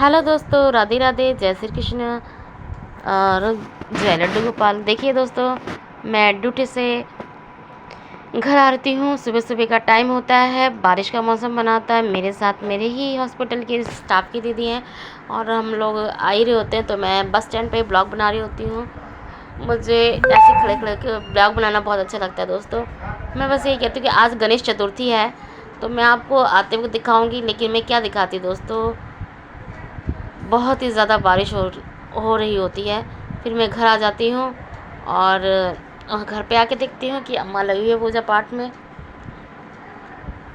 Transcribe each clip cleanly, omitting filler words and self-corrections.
Hello दोस्तों, राधे राधे, जय श्री कृष्ण और जय लड्डू गोपाल। देखिए दोस्तों, मैं ड्यूटी से घर आ रही हूँ। सुबह सुबह का टाइम होता है, बारिश का मौसम बना होता है। मेरे साथ मेरे ही हॉस्पिटल की स्टाफ की दीदी हैं और हम लोग आ ही रहे होते हैं। तो मैं बस स्टैंड पे ब्लॉग बना रही होती हूँ। मुझे ऐसे खड़े खड़े के ब्लॉग बनाना बहुत अच्छा लगता है दोस्तों। मैं बस यही कहती हूँ कि आज गणेश चतुर्थी है, तो मैं आपको आते हुए दिखाऊँगी। लेकिन मैं क्या दिखाती दोस्तों, बहुत ही ज़्यादा बारिश हो रही होती है। फिर मैं घर आ जाती हूँ और घर पे आके देखती हूँ कि अम्मा लगी हुई है पूजा पाठ में।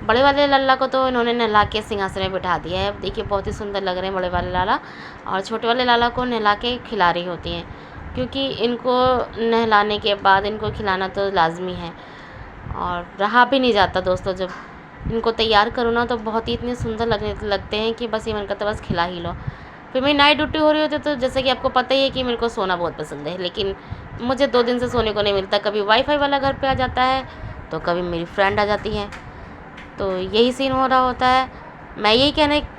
बड़े वाले लाला को तो इन्होंने नहला के सिंहासन में बिठा दिया है। देखिए बहुत ही सुंदर लग रहे हैं बड़े वाले लाला, और छोटे वाले लाला को नहला के खिला रही होती हैं, क्योंकि इनको नहलाने के बाद इनको खिलाना तो लाजमी है और रहा भी नहीं जाता दोस्तों। जब इनको तैयार करो ना तो बहुत ही इतने सुंदर लगते हैं कि बस ये मन करता बस खिला ही लो। फिर मेरी नाइट ड्यूटी हो रही होती है, तो जैसे कि आपको पता ही है कि मेरे को सोना बहुत पसंद है, लेकिन मुझे 2 दिन से सोने को नहीं मिलता। कभी वाईफाई वाला घर पे आ जाता है तो कभी मेरी फ्रेंड आ जाती है, तो यही सीन हो रहा होता है। मैं यही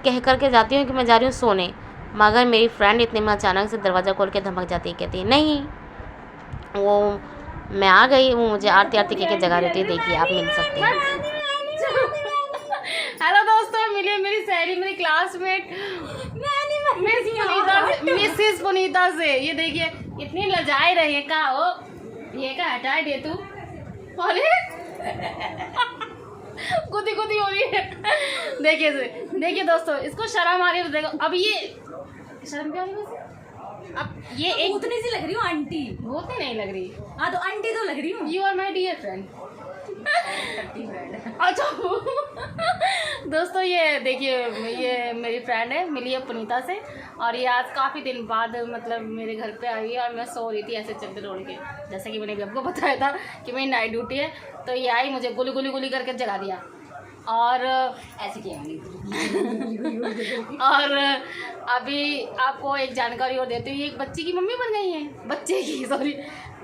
कह करके जाती हूँ कि मैं जा रही हूँ सोने, मगर मेरी फ्रेंड इतने में अचानक से दरवाज़ा खोल के धमक जाती है, कहती है नहीं, वो मैं आ गई। वो मुझे आरती आरती कह के जगा देती है। देखिए आप मिल सकते हैं। हेलो दोस्तों, मिलिए मेरी सहेली, मेरी क्लासमेट मिसेस पुनीता से। ये देखिए इतनी लजाए रही है। का हो ये का हटाए दे तू। अरे गुदी गुदी हो रही है। देखिए दोस्तों, इसको शर्म आ रही है। देखो अब ये शर्म क्या हो रही है। अब ये एक उतनी सी लग रही हूँ आंटी, बहुत ही नहीं लग रही। हाँ तो आंटी तो लग रही हूँ। You are my dear friend. अच्छा दोस्तों, ये देखिए, ये मेरी फ्रेंड है, मिली है पुनीता से, और ये आज काफ़ी दिन बाद मतलब मेरे घर पे आई है। और मैं सो रही थी ऐसे चद्दर ओढ़ के, जैसे कि मैंने भी आपको बताया था कि मेरी नाइट ड्यूटी है। तो ये आई, मुझे गुली गुली गुली करके जगा दिया और ऐसे किया और अभी आपको एक जानकारी और देती हूँ। ये एक बच्ची की मम्मी बन गई है, बच्चे की सॉरी,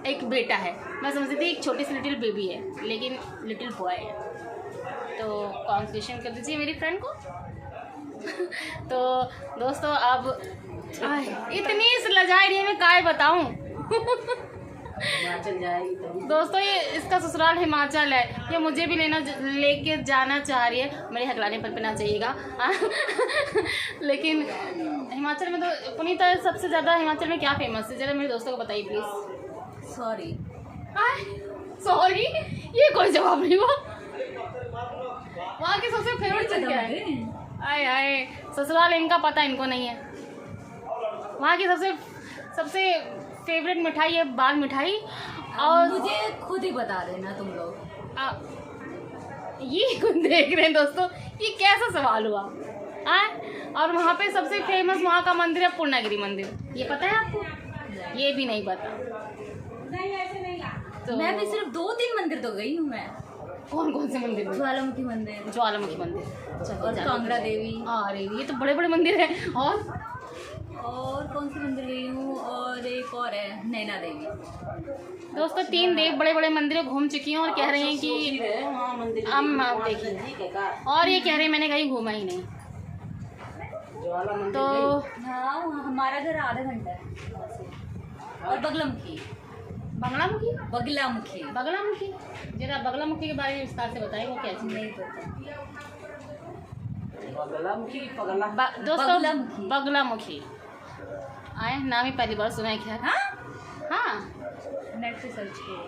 एक बेटा है। मैं समझती थी एक छोटी सी लिटिल बेबी है, लेकिन लिटिल बॉय है। तो कॉन्ग्रेचुलेशन कर दीजिए मेरी फ्रेंड को। तो दोस्तों, अब इतनी लजाई रही है, मैं काय बताऊं। हिमाचल जाएगी तो दोस्तों, ये इसका ससुराल हिमाचल है। ये मुझे भी लेके जाना चाह रही है। मेरे हकलाने पर ना चाहिएगा। लेकिन हिमाचल में तो पुनीता सबसे ज़्यादा हिमाचल में क्या फेमस है, जरा मेरे दोस्तों को बताइए प्लीज़। सॉरी, ये कोई जवाब नहीं हुआ। वहाँ की सबसे फेवरेट चीज़ क्या है? आए आए, ससुराल इनका पता इनको नहीं है। वहाँ की सबसे फेवरेट मिठाई है बाल मिठाई। और मुझे खुद ही बता देना तुम लोग। ये देख रहे हैं दोस्तों, ये कैसा सवाल हुआ। और वहाँ पे सबसे फेमस वहाँ का मंदिर है पूर्णागिरी मंदिर। ये पता है आपको? ये भी नहीं पता। तो मैं भी सिर्फ 2-3 मंदिर तो गई हूँ मैं। कौन कौन से मंदिर? ज्वालामुखी मंदिर ज्वालामुखी मंदिर और कांगड़ा देवी। अरे ये तो बड़े बड़े मंदिर हैं। और कौन से मंदिर गई हूँ, और एक और है नैना देवी। दोस्तों, 3 बड़े बड़े मंदिर घूम चुकी हूँ और कह रहे हैं कि देखिए, और ये कह रहे हैं मैंने कहीं घूमा ही नहीं। तो हाँ, हमारा घर आधा घंटा है। और बगलामुखी जरा बगलामुखी के बारे में विस्तार से बताइए, वो क्या चीज़? नहीं पता। दोस्तों, बगलामुखी आए नाम ही पहली बार सुना है क्या? हाँ, नेट पे सर्च किया।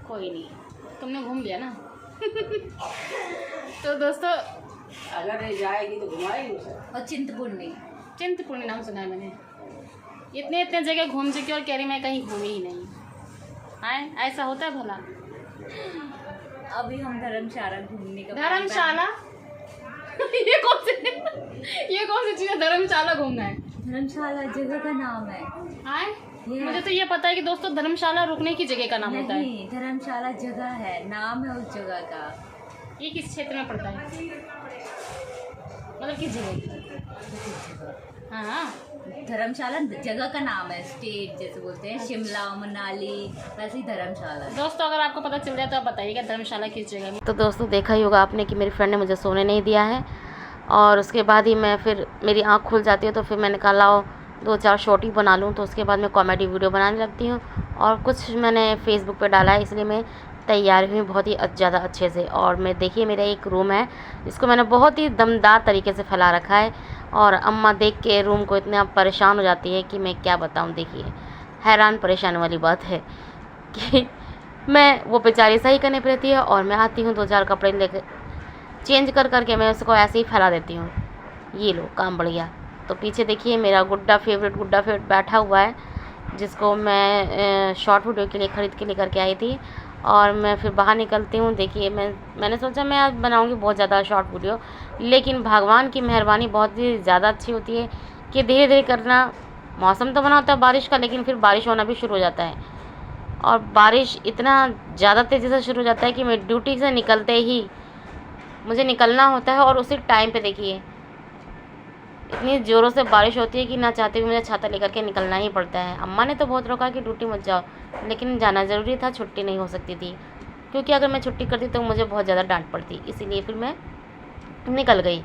कोई नहीं, तुमने घूम लिया ना। तो दोस्तों, अगर जाएगी तो घुमाएगी। और चिंतपूर्णी नाम सुना है मैंने। इतने जगह घूम चुकी और कह रही मैं कहीं घूमी ही नहीं। आए, ऐसा होता है भला? अभी हम धर्मशाला घूमने का धर्मशाला ये कौन सी चीज़ है? धर्मशाला घूमना है? धर्मशाला जगह का नाम है। आए, मुझे तो ये पता है कि दोस्तों धर्मशाला रुकने की जगह का नाम होता है। नहीं, धर्मशाला जगह है, नाम है उस जगह का। ये किस क्षेत्र में पड़ता है, मतलब किस जगह? हाँ, धर्मशाला जगह का नाम है, स्टेट जैसे बोलते हैं, शिमला मनाली, वैसे ही धर्मशाला। दोस्तों अगर आपको पता चल जाए तो आप बताइएगा धर्मशाला किस जगह में। तो दोस्तों देखा ही होगा आपने कि मेरी फ्रेंड ने मुझे सोने नहीं दिया है और उसके बाद ही मैं फिर मेरी आँख खुल जाती है तो फिर मैंने कहा लाओ 2-4 शॉर्ट ही बना लूँ। तो उसके बाद मैं कॉमेडी वीडियो बनाने लगती हूँ और कुछ मैंने फेसबुक पे डाला है, इसलिए मैं तैयार हुई बहुत ही ज़्यादा अच्छे से। और मैं देखिए मेरा एक रूम है जिसको मैंने बहुत ही दमदार तरीके से फैला रखा है और अम्मा देख के रूम को इतना परेशान हो जाती है कि मैं क्या बताऊँ। देखिए हैरान परेशान वाली बात है कि मैं वो बेचारी सही करने पर रहती है और मैं आती हूँ 2-4 कपड़े लेकर चेंज कर करके मैं उसको ऐसे ही फैला देती हूँ। ये लो काम बढ़ गया। तो पीछे देखिए मेरा गुड्डा फेवरेट बैठा हुआ है जिसको मैं शॉर्ट वीडियो के लिए ख़रीद के लेकर के आई थी। और मैं फिर बाहर निकलती हूँ। देखिए मैंने सोचा मैं आज बनाऊँगी बहुत ज़्यादा शॉर्ट वीडियो, लेकिन भगवान की मेहरबानी बहुत ही ज़्यादा अच्छी होती है कि धीरे धीरे करना। मौसम तो बना होता है बारिश का, लेकिन फिर बारिश होना भी शुरू हो जाता है और बारिश इतना ज़्यादा तेज़ी से शुरू हो जाता है कि मैं ड्यूटी से निकलते ही मुझे निकलना होता है और उसी टाइम पे देखिए इतनी ज़ोरों से बारिश होती है कि ना चाहते हुए मुझे छाता लेकर के निकलना ही पड़ता है। अम्मा ने तो बहुत रोका कि ड्यूटी मत जाओ, लेकिन जाना ज़रूरी था, छुट्टी नहीं हो सकती थी क्योंकि अगर मैं छुट्टी करती तो मुझे बहुत ज़्यादा डांट पड़ती, इसीलिए फिर मैं निकल गई।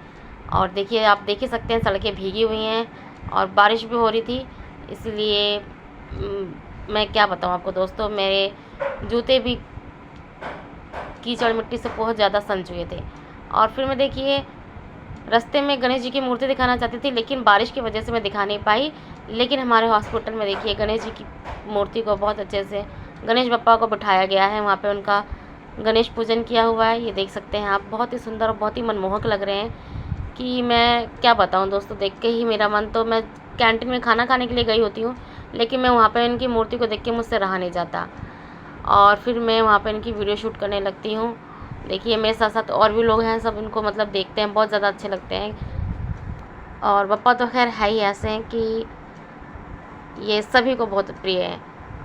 और देखिए आप देख ही सकते हैं सड़कें भीगी हुई हैं और बारिश भी हो रही थी, इसलिए मैं क्या बताऊँ आपको दोस्तों, मेरे जूते भी कीचड़ मिट्टी से बहुत ज़्यादा सन चुके थे। और फिर मैं देखिए रास्ते में गणेश जी की मूर्ति दिखाना चाहती थी, लेकिन बारिश की वजह से मैं दिखा नहीं पाई। लेकिन हमारे हॉस्पिटल में देखिए गणेश जी की मूर्ति को बहुत अच्छे से गणेश बप्पा को बिठाया गया है, वहाँ पे उनका गणेश पूजन किया हुआ है। ये देख सकते हैं आप, बहुत ही सुंदर और बहुत ही मनमोहक लग रहे हैं कि मैं क्या बताऊँ दोस्तों। देख के ही मेरा मन, तो मैं कैंटीन में खाना खाने के लिए गई होती हूँ, लेकिन मैं वहाँ पर इनकी मूर्ति को देख के मुझसे रहा नहीं जाता और फिर मैं वहाँ पर इनकी वीडियो शूट करने लगती हूँ। देखिए मेरे साथ साथ और भी लोग हैं, सब इनको मतलब देखते हैं, बहुत ज़्यादा अच्छे लगते हैं। और बप्पा तो खैर है ही ऐसे हैं कि ये सभी को बहुत प्रिय है।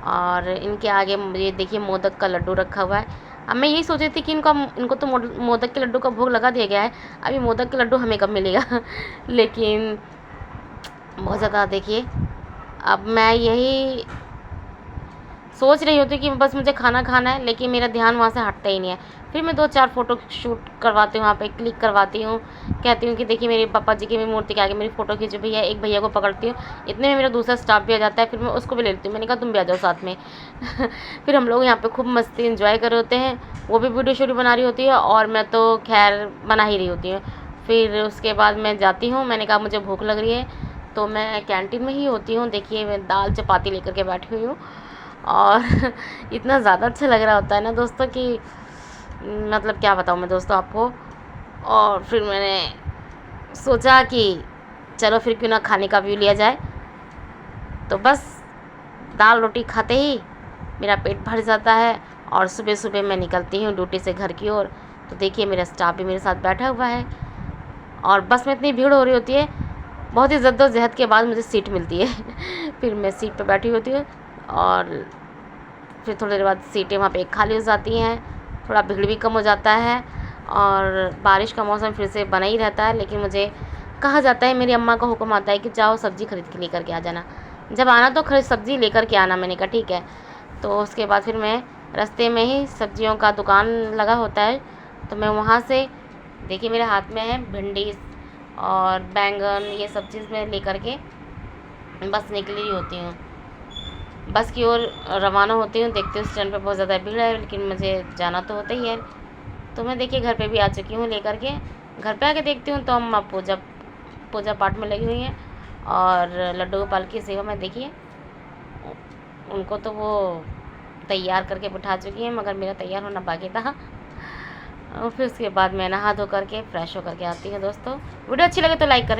और इनके आगे ये देखिए मोदक का लड्डू रखा हुआ है। अब मैं यही सोच रही थी कि इनको तो मोदक के लड्डू का भोग लगा दिया गया है, अभी मोदक के लड्डू हमें कब मिलेगा लेकिन बहुत ज़्यादा देखिए अब मैं यही सोच रही होती कि बस मुझे खाना खाना है, लेकिन मेरा ध्यान वहाँ से हटता ही नहीं है। फिर मैं 2-4 फ़ोटो शूट करवाती हूँ, वहाँ पे क्लिक करवाती हूँ, कहती हूँ कि देखिए मेरे पापा जी की मूर्ति के आगे मेरी फ़ोटो खींचो भैया। एक भैया को पकड़ती हूँ, इतने में मेरा दूसरा स्टाफ भी आ जाता है, फिर मैं उसको भी ले लेती हूँ। मैंने कहा तुम भी आ जाओ साथ में फिर हम लोग यहाँ पर खूब मस्ती इन्जॉय कर रहे होते हैं, वो भी वीडियो शूट बना रही होती है और मैं तो खैर बना ही रही होती हूँ। फिर उसके बाद मैं जाती हूँ, मैंने कहा मुझे भूख लग रही है, तो मैं कैंटीन में ही होती हूँ। देखिए मैं दाल चपाती लेकर के बैठी हुई हूँ और इतना ज़्यादा अच्छा लग रहा होता है ना दोस्तों कि मतलब क्या बताऊँ मैं दोस्तों आपको। और फिर मैंने सोचा कि चलो फिर क्यों ना खाने का व्यू लिया जाए, तो बस दाल रोटी खाते ही मेरा पेट भर जाता है और सुबह सुबह मैं निकलती हूँ ड्यूटी से घर की ओर। तो देखिए मेरा स्टाफ भी मेरे साथ बैठा हुआ है और बस में इतनी भीड़ हो रही होती है, बहुत ही जद्दोजहद के बाद मुझे सीट मिलती है फिर मैं सीट पर बैठी होती हूँ और फिर थोड़ी देर बाद सीटें वहाँ पे खाली हो जाती हैं, थोड़ा भीड़ भी कम हो जाता है और बारिश का मौसम फिर से बना ही रहता है। लेकिन मुझे कहा जाता है, मेरी अम्मा का हुक्म आता है कि जाओ सब्ज़ी खरीद के लेकर के आ जाना, जब आना तो खरीद सब्ज़ी लेकर के आना। मैंने कहा ठीक है। तो उसके बाद फिर मैं रास्ते में ही सब्जियों का दुकान लगा होता है, तो मैं वहाँ से देखिए मेरे हाथ में है भिंडी और बैंगन, ये सब चीज़ मैं लेकर के बस निकली होती हूँ, बस की ओर रवाना होती हूँ। देखती हूँ स्टैंड पे बहुत ज़्यादा भीड़ है, लेकिन मुझे जाना तो होता ही है। तो मैं देखिए घर पे भी आ चुकी हूँ लेकर के। घर पे आके देखती हूँ तो अम्मा पूजा पाठ में लगी हुई हैं और लड्डू गोपाल की सेवा में देखिए उनको तो वो तैयार करके बिठा चुकी हैं, मगर मेरा तैयार होना बाकी था। और फिर उसके बाद मैं नहा धो करके फ्रेश होकर के आती हूँ दोस्तों। वीडियो अच्छी लगे तो लाइक करें।